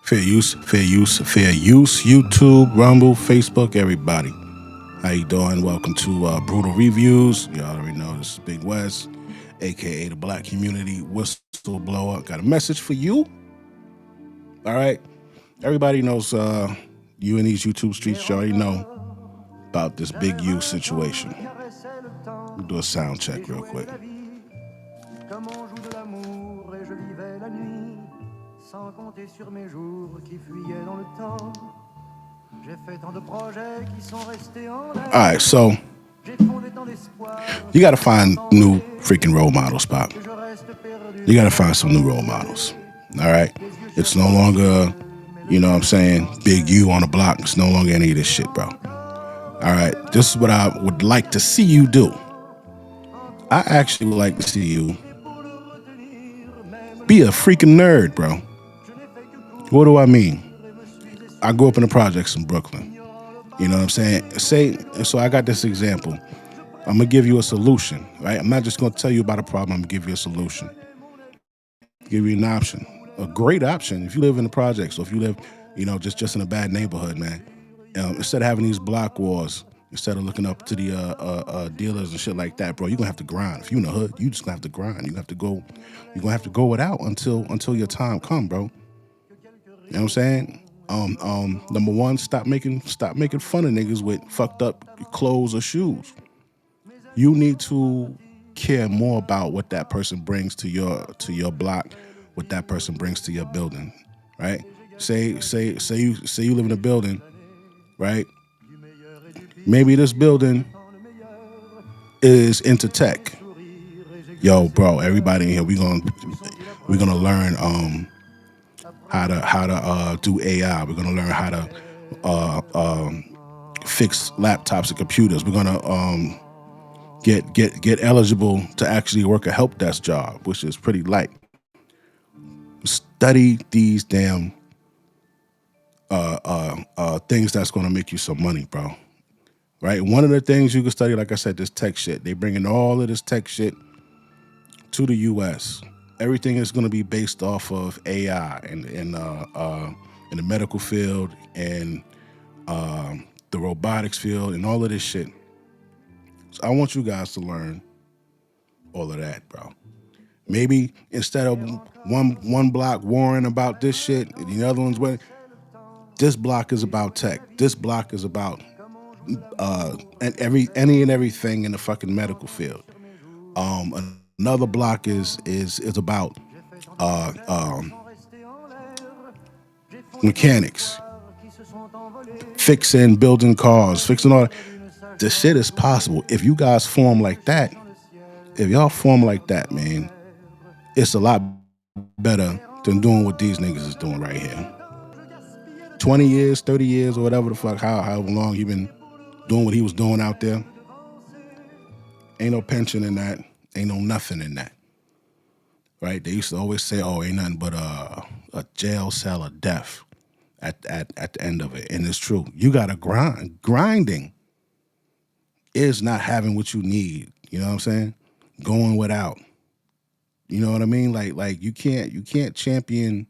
Fair use, fair use, fair use. YouTube, Rumble, Facebook, everybody. How you doing? Welcome to Brutal Reviews. You already know this is Big West, aka the Black Community Whistleblower. Got a message for you. All right. Everybody knows you in these YouTube streets. You already know about this Big U situation. We'll do a sound check real quick. Comme on joue de l'amour et je vivais la nuit sans compter sur mes jours qui fuyaient dans le temps. J'ai fait tant de projets qui sont restés en l'air. All right, so you gotta find new freaking role models, Pop. You gotta find some new role models. All right, it's no longer, you know what I'm saying, Big U on the block. It's no longer any of this shit, bro. All right, this is what I would like to see you do. I actually would like to see you be a freaking nerd, bro. What do I mean? I grew up in the projects in Brooklyn. You know what I'm saying? So I got this example. I'm gonna give you a solution, right? I'm not just gonna tell you about a problem. I'm gonna give you a solution. Give you an option, a great option. If you live in the projects, or if you live, you know, just in a bad neighborhood, man. Instead of having these block wars, instead of looking up to the dealers and shit like that, bro, you're gonna have to grind. If you in the hood, you just gonna have to grind. You're gonna have to go without until your time come, bro. You know what I'm saying? Number one, stop making fun of niggas with fucked up clothes or shoes. You need to care more about what that person brings to your block, what that person brings to your building, right? Say you live in a building, right? Maybe this building is into tech. Yo, bro, everybody in here, we're gonna learn how to do AI. We're gonna learn how to fix laptops and computers. We're gonna get eligible to actually work a help desk job, which is pretty light. Study these damn things that's gonna make you some money, bro. Right? One of the things you can study, like I said, this tech shit. They bringing all of this tech shit to the U.S. Everything is going to be based off of AI and in the medical field and the robotics field and all of this shit. So I want you guys to learn all of that, bro. Maybe instead of one block warring about this shit and the other one's what, this block is about tech. This block is about any and everything in the fucking medical field. Another block is about mechanics, fixing, building cars, fixing all that. The shit is possible. If you guys form like that, if y'all form like that, man, it's a lot better than doing what these niggas is doing right here. 20 years, 30 years, or whatever the fuck, however long he been doing what he was doing out there. Ain't no pension in that. Ain't no nothing in that. Right? They used to always say, oh, ain't nothing but a jail cell of death at the end of it. And it's true. You got to grind. Grinding is not having what you need. You know what I'm saying? Going without. You know what I mean? Like you can't champion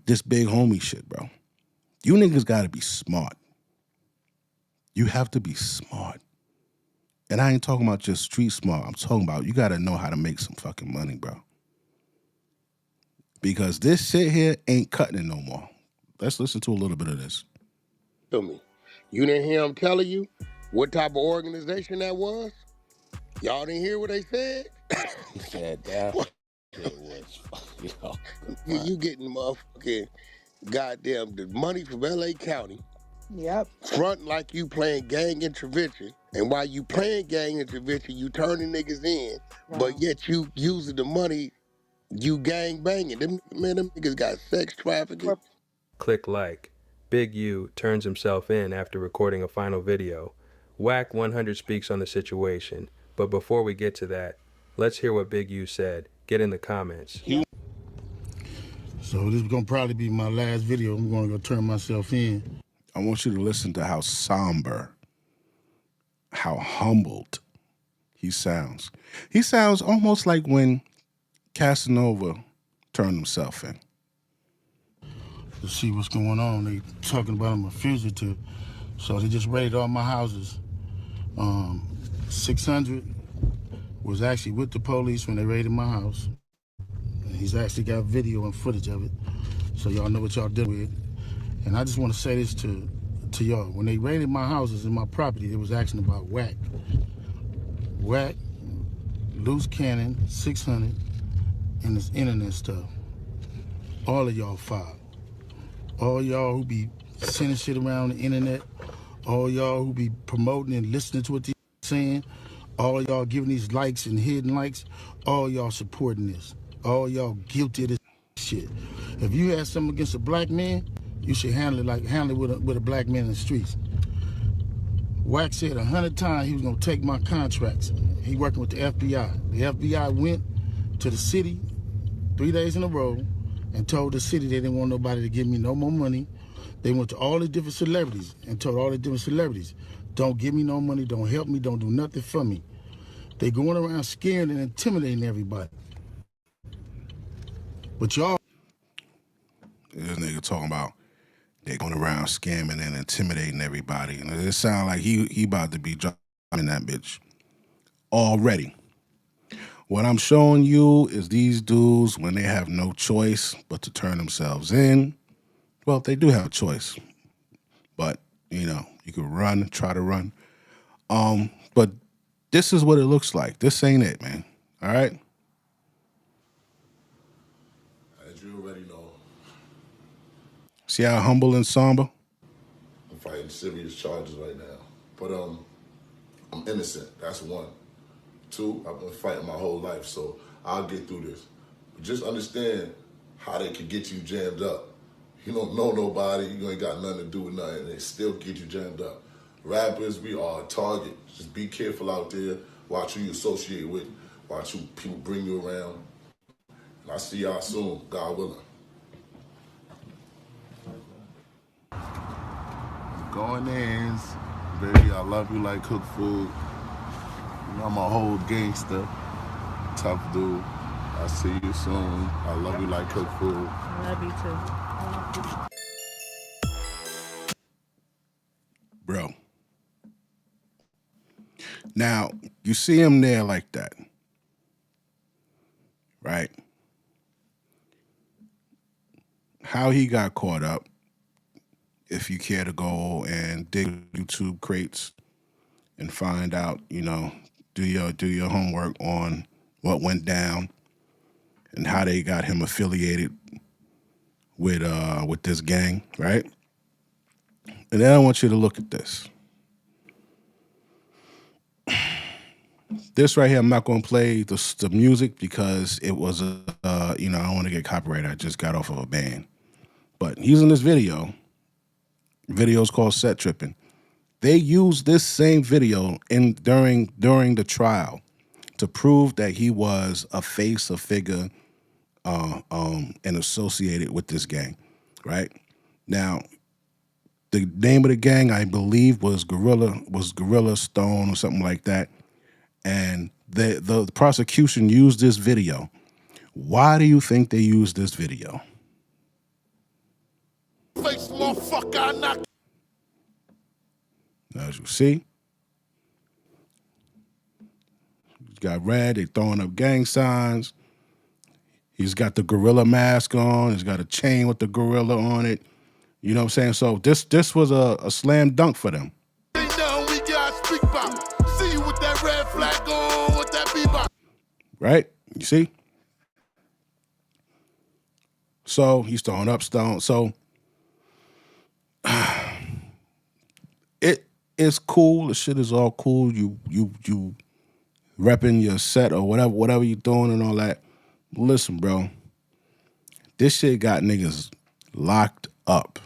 this big homie shit, bro. You niggas got to be smart. You have to be smart. And I ain't talking about just street smart. I'm talking about you got to know how to make some fucking money, bro. Because this shit here ain't cutting it no more. Let's listen to a little bit of this. Tell me, you didn't hear him telling you what type of organization that was? Y'all didn't hear what they said? He said that it was, you know. You getting motherfucking goddamn the money from LA County. Yep. Front like you playing gang intervention. And while you playing gang intervention, you turning niggas in. Wow. But yet you using the money, you gang banging. Them niggas got sex trafficking. Click like. Big U turns himself in after recording a final video. Whack 100 speaks on the situation. But before we get to that, let's hear what Big U said. Get in the comments. So this is gonna probably be my last video. I'm gonna go turn myself in. I want you to listen to how somber, how humbled he sounds. He sounds almost like when Casanova turned himself in. to see what's going on. They talking about I'm a fugitive. So they just raided all my houses. 600 was actually with the police when they raided my house. And he's actually got video and footage of it. So y'all know what y'all did with. And I just want to say this to y'all. When they raided my houses and my property, they was asking about whack. Whack, loose cannon, 600, and this internet stuff. All of y'all filed. All y'all who be sending shit around the internet, all y'all who be promoting and listening to what they saying, all y'all giving these likes and hidden likes, all y'all supporting this. All y'all guilty of this shit. If you had something against a black man, you should handle it with a black man in the streets. Wack said 100 times he was gonna take my contracts. He working with the FBI. The FBI went to the city 3 days in a row and told the city they didn't want nobody to give me no more money. They went to all the different celebrities and told all the different celebrities, don't give me no money, don't help me, don't do nothing for me. They going around scaring and intimidating everybody. But y'all... This nigga talking about they going around scamming and intimidating everybody. And it sounds like he about to be dropping that bitch already. What I'm showing you is these dudes, when they have no choice but to turn themselves in, well, they do have a choice. But, you know, you could run, try to run. But this is what it looks like. This ain't it, man. All right? As you already know, See how humble and somber? I'm fighting serious charges right now. But I'm innocent. That's one. Two, I've been fighting my whole life, so I'll get through this. But just understand how they can get you jammed up. You don't know nobody, you ain't got nothing to do with nothing, and they still get you jammed up. Rappers, we are a target. Just be careful out there. Watch who you associate with. Watch who people bring you around. And I'll see y'all soon, God willing. Going in, baby, I love you like cooked food. You know, I'm a whole gangster, tough dude. I'll see you soon. I love you like cooked food. I love you too. Bro. Now, you see him there like that, right? How he got caught up, if you care to go and dig YouTube crates and find out, you know, do your homework on what went down and how they got him affiliated with this gang, right? And then I want you to look at this. This right here, I'm not going to play the music because it was you know, I don't want to get copyrighted. I just got off of a ban. But he's in this video. Video's called Set Tripping. They used this same video during the trial to prove that he was a face, a figure, and associated with this gang, right? Now, the name of the gang, I believe, was Gorilla Stone or something like that. And the prosecution used this video. Why do you think they used this video? Face motherfucker, I knock. As you see, he's got red, they throwing up gang signs. He's got the gorilla mask on. He's got a chain with the gorilla on it. You know what I'm saying? So this was a slam dunk for them. They know we got speak about. See you with that red flag on, with that bebop. Right? You see? So he's throwing up stone. So it is cool. The shit is all cool. You repping your set or whatever you're doing and all that. Listen, bro. This shit got niggas locked up.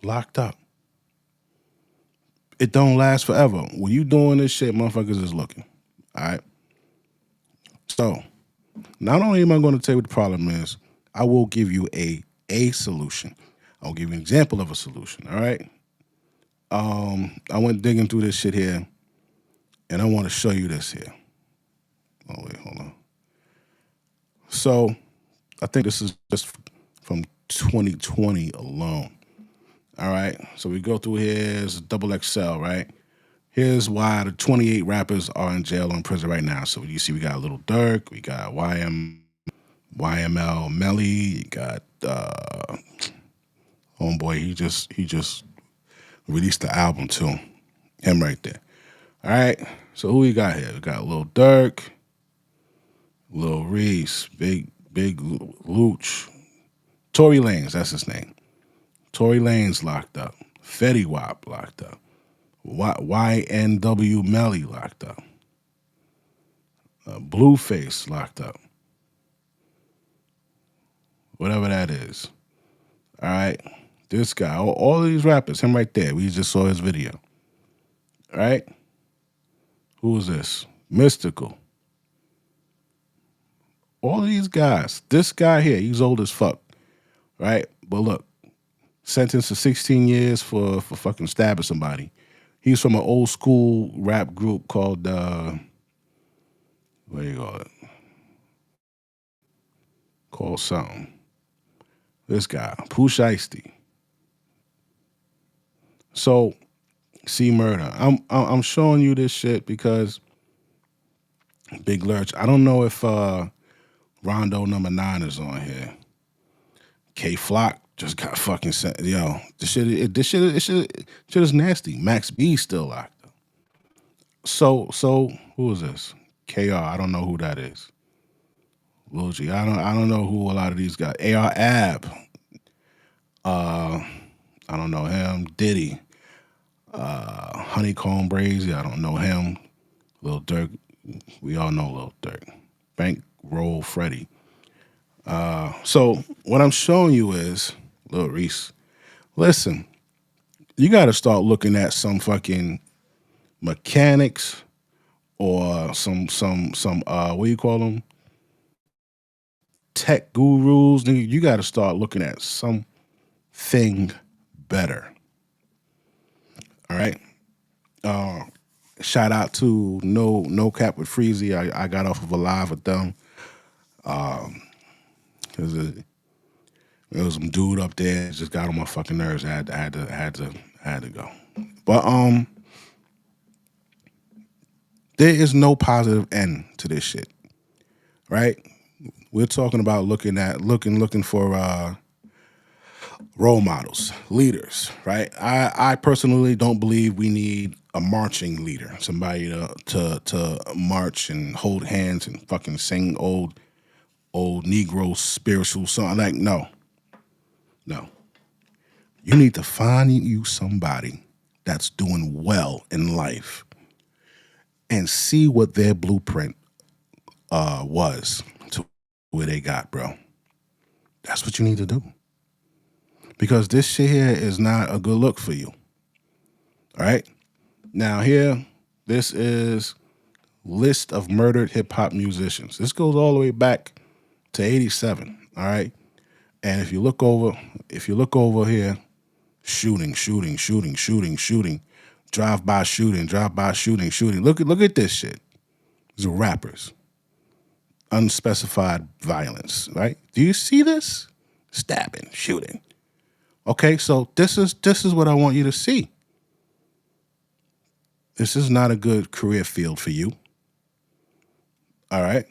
Locked up. It don't last forever. When you doing this shit, motherfuckers is looking. All right? So, not only am I going to tell you what the problem is, I will give you a solution. I'll give you an example of a solution, all right? I went digging through this shit here, and I want to show you this here. Oh, wait, hold on. So, I think this is just from 2020 alone. All right. So we go through here's double XL, right? Here's why the 28 rappers are in jail or in prison right now. So you see we got Little Durk, we got YML Melly, you got homeboy, he just released the album too. Him right there. All right. So who we got here? We got Lil Durk, Lil Reese, Big Looch, Tory Lanez, that's his name. Tory Lanez locked up. Fetty Wap locked up. YNW Melly locked up. Blueface locked up. Whatever that is. All right. This guy, all of these rappers, him right there. We just saw his video. All right. Who is this? Mystical. All of these guys. This guy here, he's old as fuck. Right? But look, sentenced to 16 years for fucking stabbing somebody. He's from an old school rap group called what do you call it? Called something. This guy, Pooh Shiesty. So, see murder. I'm showing you this shit because Big Lurch. I don't know if Rondo number 9 is on here. K Flock just got fucking sent. Yo, this shit is nasty. Max B still locked up. So who is this? KR. I don't know who that is. Lil G. I don't know who a lot of these guys. AR Ab. I don't know him. Diddy. Honeycomb Brazy. I don't know him. Lil Durk. We all know Lil Durk. Bankroll Freddie. So what I'm showing you is, Lil Reese, listen, you got to start looking at some fucking mechanics or some what do you call them? Tech gurus. You got to start looking at something better. All right. Shout out to No Cap with Freezy. I got off of a live with them. Cause there was some dude up there that just got on my fucking nerves. I had to go. But there is no positive end to this shit. Right? We're talking about looking for role models, leaders, right? I personally don't believe we need a marching leader, somebody to march and hold hands and fucking sing old Negro spiritual song. Like, no. You need to find you somebody that's doing well in life and see what their blueprint was to where they got, bro. That's what you need to do. Because this shit here is not a good look for you. All right? Now here, this is list of murdered hip-hop musicians. This goes all the way back to 87, all right? And if you look over here, shooting, drive-by shooting. Look at this shit. These are rappers. Unspecified violence, right? Do you see this? Stabbing, shooting. Okay, so this is what I want you to see. This is not a good career field for you. All right?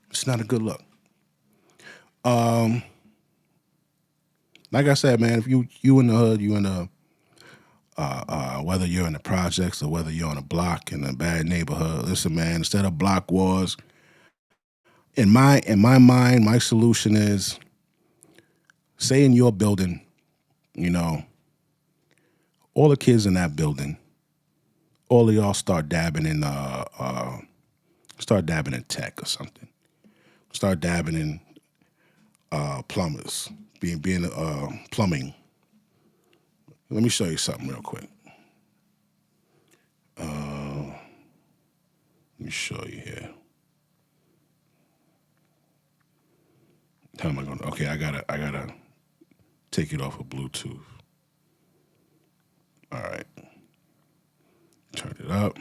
It's not a good look. Like I said, man, if you in the hood, you in the whether you're in the projects or whether you're on a block in a bad neighborhood, listen, man, instead of block wars, in my mind, my solution is, say in your building, you know, all the kids in that building, all of y'all start dabbing in tech or something. Start dabbing in plumbers, being plumbing. Let me show you something real quick. Let me show you here. How am I gonna? Okay, I gotta take it off of Bluetooth. All right, turn it up.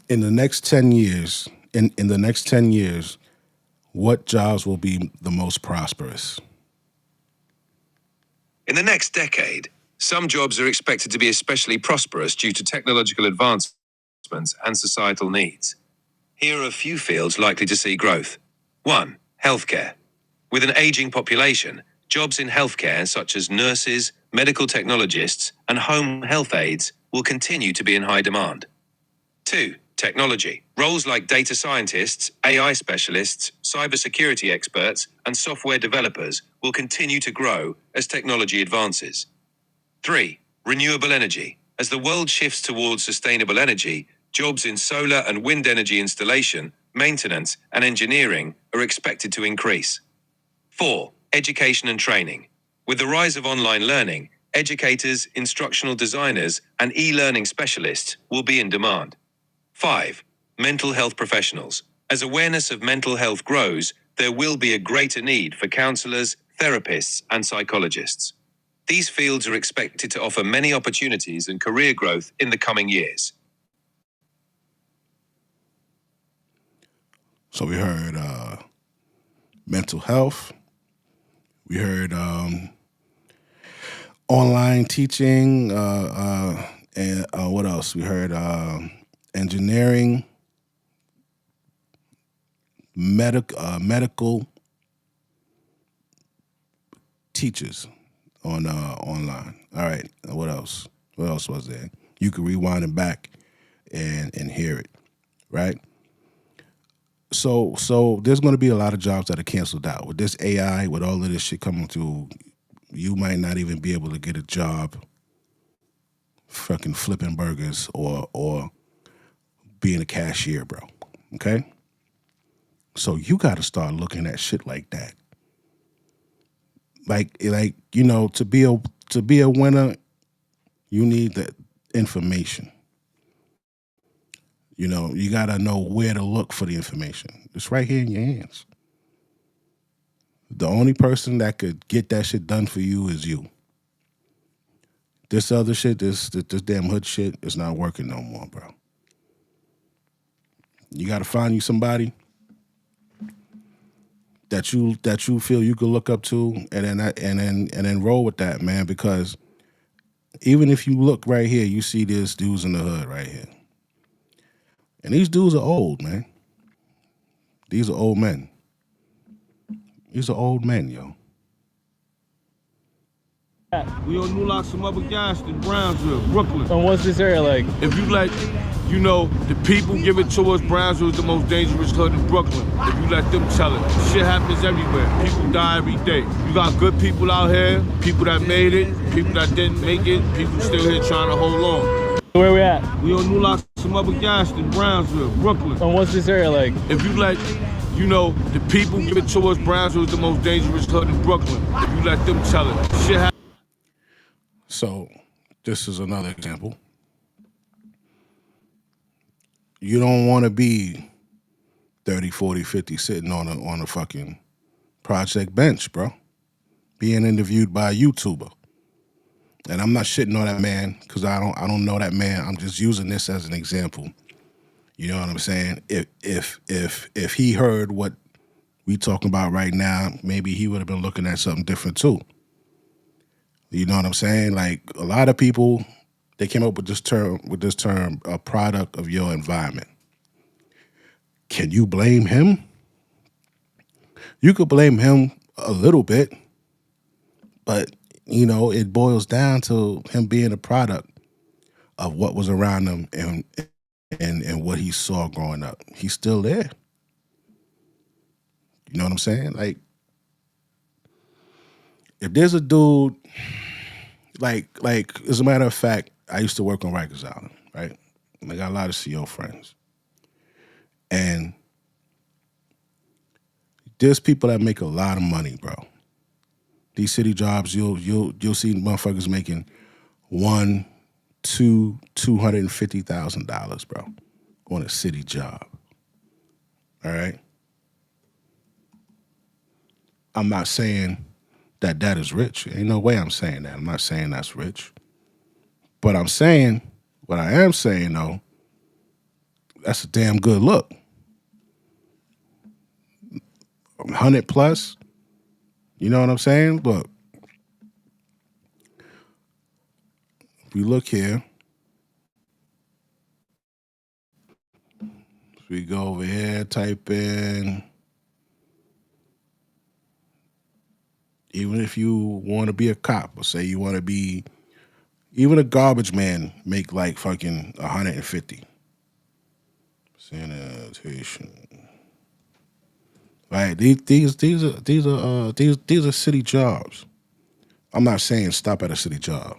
In the next 10 years, in the next 10 years, what jobs will be the most prosperous? In the next decade, some jobs are expected to be especially prosperous due to technological advancements and societal needs. Here are a few fields likely to see growth. 1. Healthcare. With an aging population, jobs in healthcare such as nurses, medical technologists, and home health aides will continue to be in high demand. 2. Technology. Roles like data scientists, AI specialists, cybersecurity experts, and software developers will continue to grow as technology advances. 3. Renewable energy. As the world shifts towards sustainable energy, jobs in solar and wind energy installation, maintenance, and engineering are expected to increase. 4. Education and training. With the rise of online learning, educators, instructional designers, and e-learning specialists will be in demand. 5. Mental health professionals. As awareness of mental health grows, there will be a greater need for counselors, therapists, and psychologists. These fields are expected to offer many opportunities and career growth in the coming years. So we heard mental health. We heard online teaching. And what else? We heard engineering, medical teachers on online. All right. What else? What else was there? You can rewind it back and hear it, right? So there's going to be a lot of jobs that are canceled out with this AI, with all of this shit coming through. You might not even be able to get a job fucking flipping burgers or being a cashier, bro. Okay? So you got to start looking at shit like that. Like you know, to be a winner, you need the information. You know, you got to know where to look for the information. It's right here in your hands. The only person that could get that shit done for you is you. This other shit, this damn hood shit is not working no more, bro. You got to find you somebody that you feel you could look up to, and then roll with that, man. Because even if you look right here, you see these dudes in the hood right here, and these dudes are old, man. These are old men. These are old men, yo. We on New Lock, some other guys in Brownsville, Brooklyn. And what's this area like? If you like, you know, the people give it to us. Brownsville is the most dangerous hood in Brooklyn. If you let them tell it. Shit happens everywhere. People die every day. You got good people out here, people that made it, people that didn't make it, people still here trying to hold on. Where we at? We on New Lock, some other guys in Brownsville, Brooklyn. And what's this area like? If you like, you know, the people give it to us. Brownsville is the most dangerous hood in Brooklyn. If you let them tell it. Shit happens. So this is another example. You don't want to be 30, 40, 50 sitting on a fucking project bench, bro. Being interviewed by a YouTuber. And I'm not shitting on that man because I don't know that man. I'm just using this as an example. You know what I'm saying? If he heard what we talking about right now, maybe he would have been looking at something different too. You know what I'm saying? Like a lot of people, they came up with this term, a product of your environment. Can you blame him? You could blame him a little bit, but you know, it boils down to him being a product of what was around him and what he saw growing up. He's still there. You know what I'm saying? Like, if there's a dude, like as a matter of fact, I used to work on Rikers Island, right? And I got a lot of CO friends. And there's people that make a lot of money, bro. These city jobs, you'll see motherfuckers making $250,000, bro, on a city job. All right? I'm not saying that is rich. Ain't no way I'm saying that. I'm not saying that's rich. But I'm saying, what I am saying, though, that's a damn good look. 100 plus. You know what I'm saying? Look, if we look here, if we go over here, type in, even if you want to be a cop, or say you want to be, even a garbage man make like fucking 150. Sanitation. Right. These are city jobs. I'm not saying stop at a city job.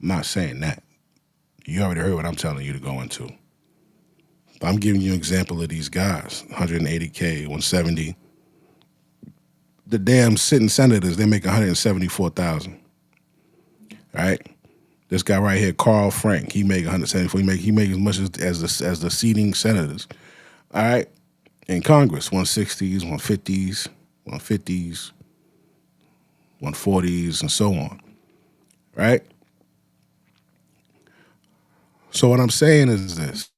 I'm not saying that. You already heard what I'm telling you to go into. But I'm giving you an example of these guys. 180K, 170. The damn sitting senators, they make 174,000. Right? This guy right here, Carl Frank, he make 174. He make as much as the seating senators. All right? In Congress, 160s, 150s, 150s, 140s, and so on. Right? So what I'm saying is this.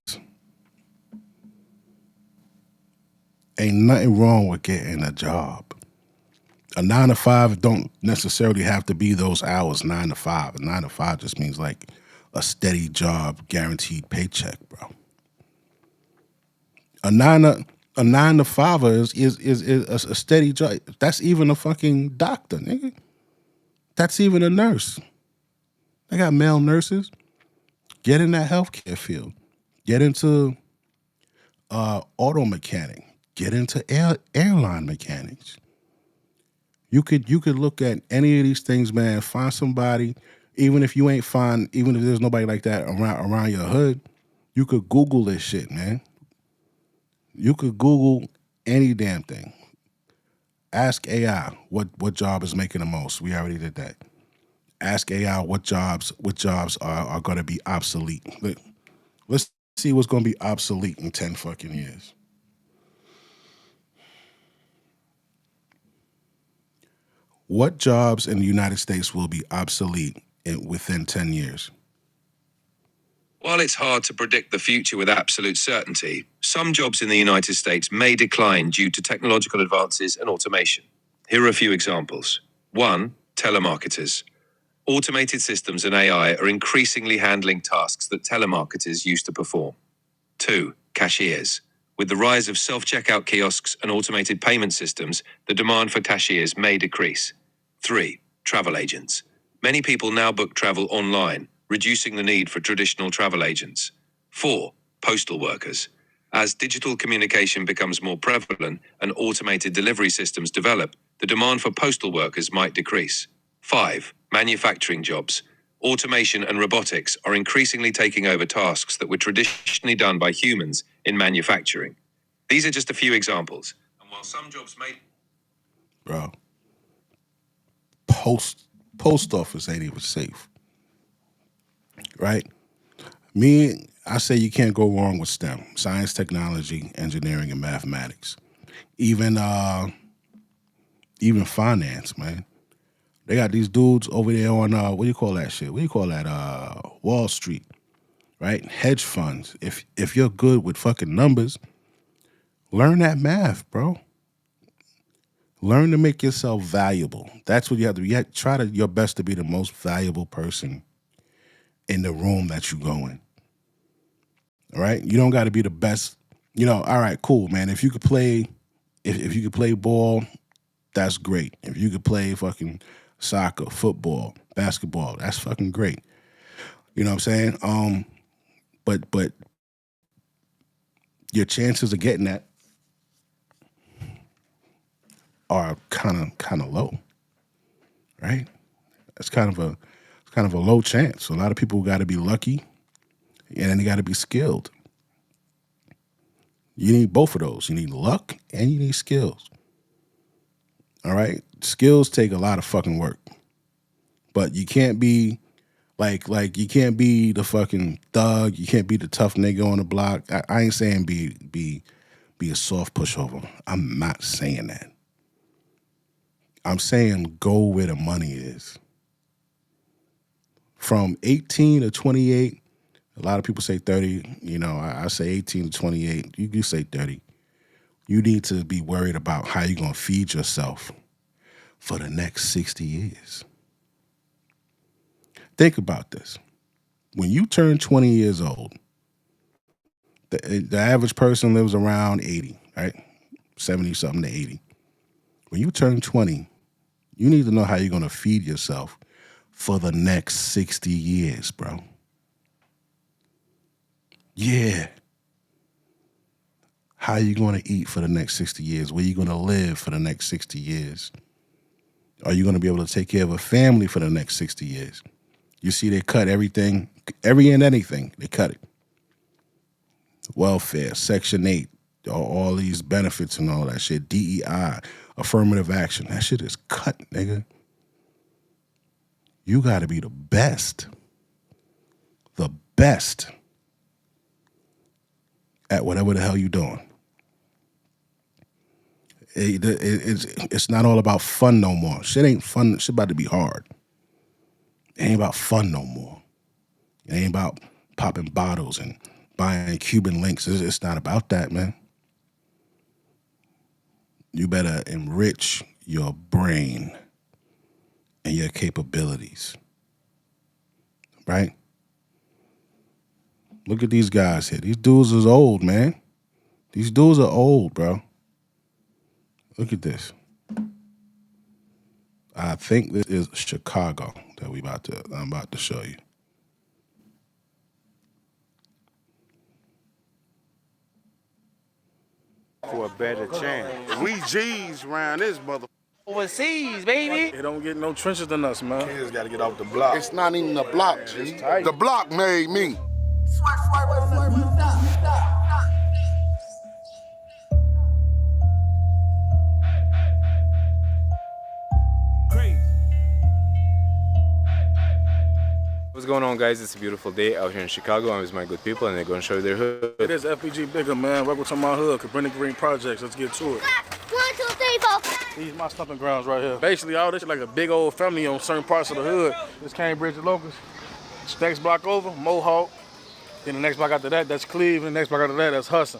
Ain't nothing wrong with getting a job. A 9 to 5 don't necessarily have to be those hours, 9 to 5. A 9 to 5 just means like a steady job, guaranteed paycheck, bro. A 9 to 5 is a steady job. That's even a fucking doctor, nigga. That's even a nurse. They got male nurses. Get in that healthcare field. Get into auto mechanic. Get into airline mechanics. You could look at any of these things, man. Find somebody, even if you ain't find, even if there's nobody like that around your hood, you could Google this shit, man. You could Google any damn thing. Ask AI what job is making the most. We already did that. Ask AI what jobs are going to be obsolete. Let's see what's going to be obsolete in 10 fucking years. What jobs in the United States will be obsolete within 10 years? While it's hard to predict the future with absolute certainty, some jobs in the United States may decline due to technological advances and automation. Here are a few examples. 1. Telemarketers. Automated systems and AI are increasingly handling tasks that telemarketers used to perform. 2. Cashiers. With the rise of self-checkout kiosks and automated payment systems, the demand for cashiers may decrease. 3. Travel agents. Many people now book travel online, reducing the need for traditional travel agents. 4. Postal workers. As digital communication becomes more prevalent and automated delivery systems develop, the demand for postal workers might decrease. 5. Manufacturing jobs. Automation and robotics are increasingly taking over tasks that were traditionally done by humans in manufacturing. These are just a few examples. And while some jobs may... Bro, post office ain't even safe. Right? I say you can't go wrong with STEM, science, technology, engineering, and mathematics. Even finance, man. They got these dudes over there on what do you call that shit? What do you call that? Wall Street, right? Hedge funds. If you're good with fucking numbers, learn that math, bro. Learn to make yourself valuable. That's what you have to be. You have to try your best to be the most valuable person in the room that you go in. All right? You don't got to be the best. All right, cool, man. If you could play, if you could play ball, that's great. If you could play fucking soccer, football, basketball, that's fucking great. You know what I'm saying? But your chances of getting that are kind of low, right? It's kind of a low chance. A lot of people got to be lucky, and then they got to be skilled. You need both of those. You need luck and you need skills. All right? Skills take a lot of fucking work. But you can't be like you can't be the fucking thug. You can't be the tough nigga on the block. I ain't saying be a soft pushover. I'm not saying that. I'm saying go where the money is. From 18 to 28, a lot of people say 30. I say 18 to 28. You say 30. You need to be worried about how you're going to feed yourself for the next 60 years. Think about this. When you turn 20 years old, the average person lives around 80, right? 70-something to 80. When you turn 20, you need to know how you're going to feed yourself for the next 60 years, bro. Yeah. How you going to eat for the next 60 years? Where you going to live for the next 60 years? Are you going to be able to take care of a family for the next 60 years? You see, they cut everything, every and anything, they cut it. Welfare, Section 8, all these benefits and all that shit, DEI, affirmative action, that shit is cut, nigga. You got to be the best at whatever the hell you doing. It's not all about fun no more. Shit ain't fun. Shit about to be hard. It ain't about fun no more. It ain't about popping bottles and buying Cuban links. It's not about that, man. You better enrich your brain and your capabilities. Right? Look at these guys here. These dudes is old, man. These dudes are old, bro. Look at this. I think this is Chicago that I'm about to show you. For a better chance. We G's around this mother. Overseas, baby. They don't get no trenches than us, man. Kids got to get off the block. It's not even the block, G. The block made me. What's going on, guys? It's a beautiful day out here in Chicago. I'm with my good people, and they're going to show you their hood. It is FPG Bigger, man. Welcome to my hood, Cabrini Green Projects. Let's get to it. 1, 2, 3, 4. These are my stomping grounds right here. Basically, all this is like a big old family on certain parts of the hood. This Cambridge and Locust. Next block over, Mohawk. Then the next block after that, that's Cleveland. The next block after that, that's Hudson.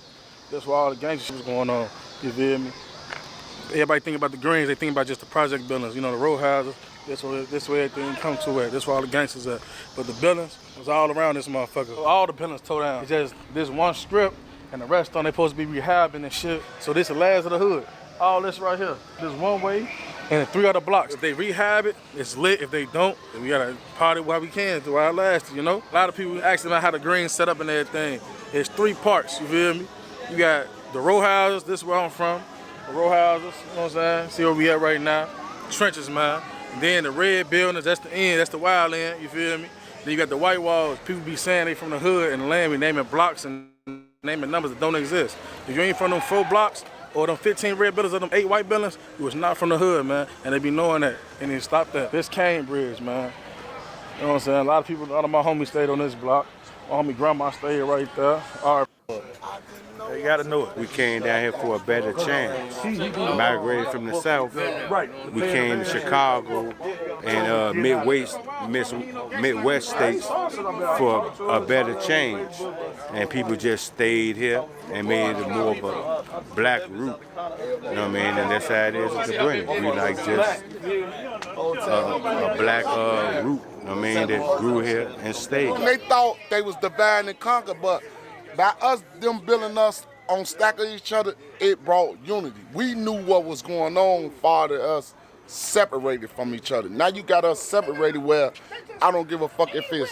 That's where all the gangster shit was going on. You feel me? Everybody think about the Greens, they think about just the project buildings, you know, the row houses. This way everything come to at. This where all the gangsters at. But the buildings was all around this motherfucker. All the buildings tore down. It's just this one strip, and the rest on they supposed to be rehabbing and shit. So this is the last of the hood. All this right here. This one way, and 3 other blocks. If they rehab it, it's lit. If they don't, then we gotta party while we can through our last, you know? A lot of people ask about how the Greens set up and everything. It's 3 parts, you feel me? You got the row houses, this is where I'm from. The row houses, you know what I'm saying? See where we at right now. Trenches, man. And then the red buildings, that's the end, that's the wild end, you feel me? Then you got the white walls. People be saying they from the hood and the land, we naming blocks and naming numbers that don't exist. If you ain't from them 4 blocks or them 15 red buildings or them 8 white buildings, you was not from the hood, man. And they be knowing that, and they stop that. This Cambridge, man. You know what I'm saying? A lot of my homies stayed on this block. My homie grandma stayed right there. You gotta know it. We came down here for a better chance. Migrated from the South. We came to Chicago and Midwest states for a better change. And people just stayed here and made it more of a black root. You know what I mean? And that's how it is at the British. We like just a black root, you know what I mean, that grew here and stayed. They thought they was divide and conquer, but by them building us on stack of each other, it brought unity. We knew what was going on far to us separated from each other. Now you got us separated where I don't give a fuck if it's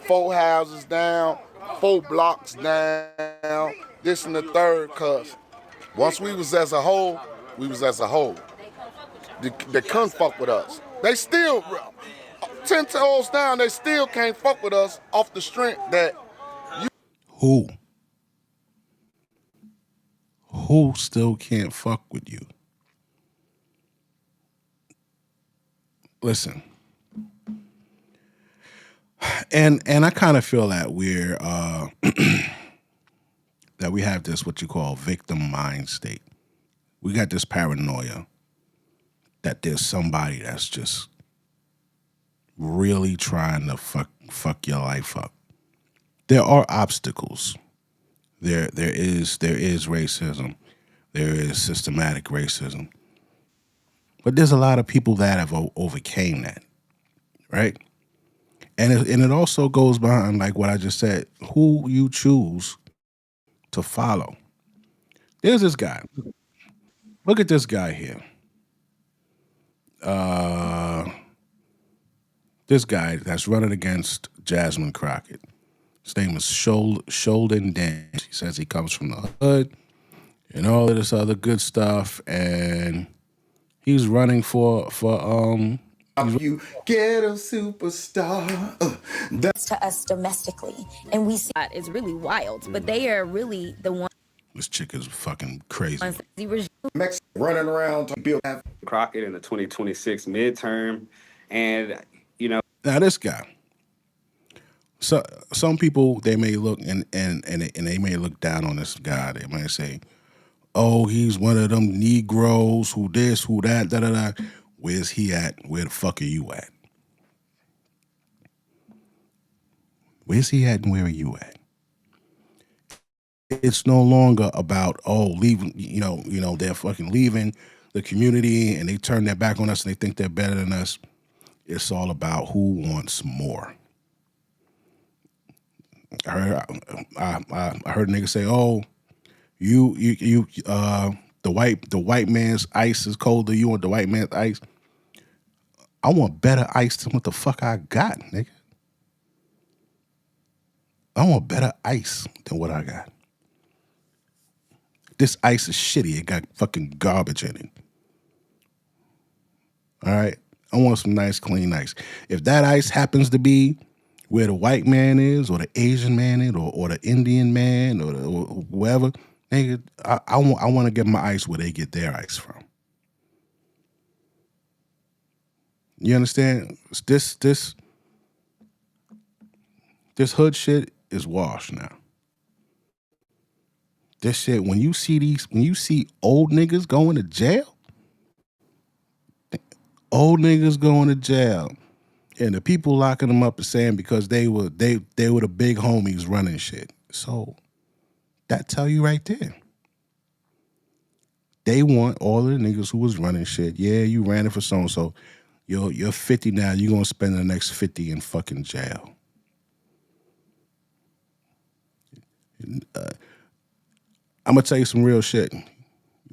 4 houses down, 4 blocks down, this and the third, cause once we was as a whole, we was as a whole. They couldn't fuck with us. They still, 10 toes down, they still can't fuck with us off the strength that Who still can't fuck with you? Listen. And I kind of feel that we're that we have this what you call victim mind state. We got this paranoia that there's somebody that's just really trying to fuck your life up. There are obstacles. There is racism, there is systematic racism. But there's a lot of people that have overcame that, right? And it also goes behind, like what I just said, who you choose to follow. There's this guy. Look at this guy here. This guy that's running against Jasmine Crockett. His name is Sholden Dance. He says he comes from the hood and all of this other good stuff, and he's running for you ghetto superstar. That's to us domestically, and we see that is really wild. But they are really the ones. This chick is fucking crazy. Mexico running around to build Crockett in the 2026 midterm, and now this guy. So some people, they may look and they may look down on this guy. They might say, "Oh, he's one of them Negroes who this, who that, da da da." Where's he at? Where the fuck are you at? Where's he at and where are you at? It's no longer about, leaving, they're fucking leaving the community and they turn their back on us and they think they're better than us. It's all about who wants more. I heard a nigga say, "Oh, the white man's ice is colder. You want the white man's ice? I want better ice than what the fuck I got, nigga. I want better ice than what I got. This ice is shitty. It got fucking garbage in it. All right? I want some nice, clean ice. If that ice happens to be where the white man is, or the Asian man is, or the Indian man, or whoever, nigga, I want to get my ice where they get their ice from. You understand? This hood shit is washed now. This shit, when you see old niggas going to jail, and the people locking them up are saying because they were the big homies running shit. So that tell you right there. They want all of the niggas who was running shit. Yeah, you ran it for so-and-so. You're 50 now. You're going to spend the next 50 in fucking jail. I'm going to tell you some real shit.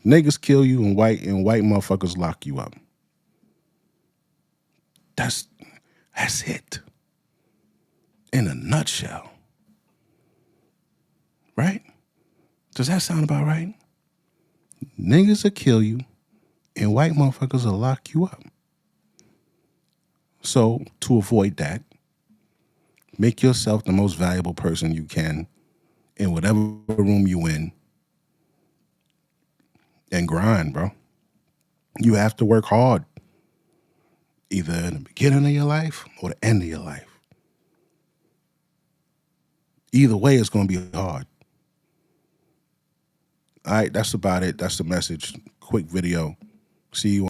Niggas kill you and white motherfuckers lock you up. That's it. In a nutshell. Right? Does that sound about right? Niggas will kill you and white motherfuckers will lock you up. So, to avoid that, make yourself the most valuable person you can in whatever room you in and grind, bro. You have to work hard, either in the beginning of your life or the end of your life. Either way, it's going to be hard. All right, that's about it. That's the message. Quick video. See you.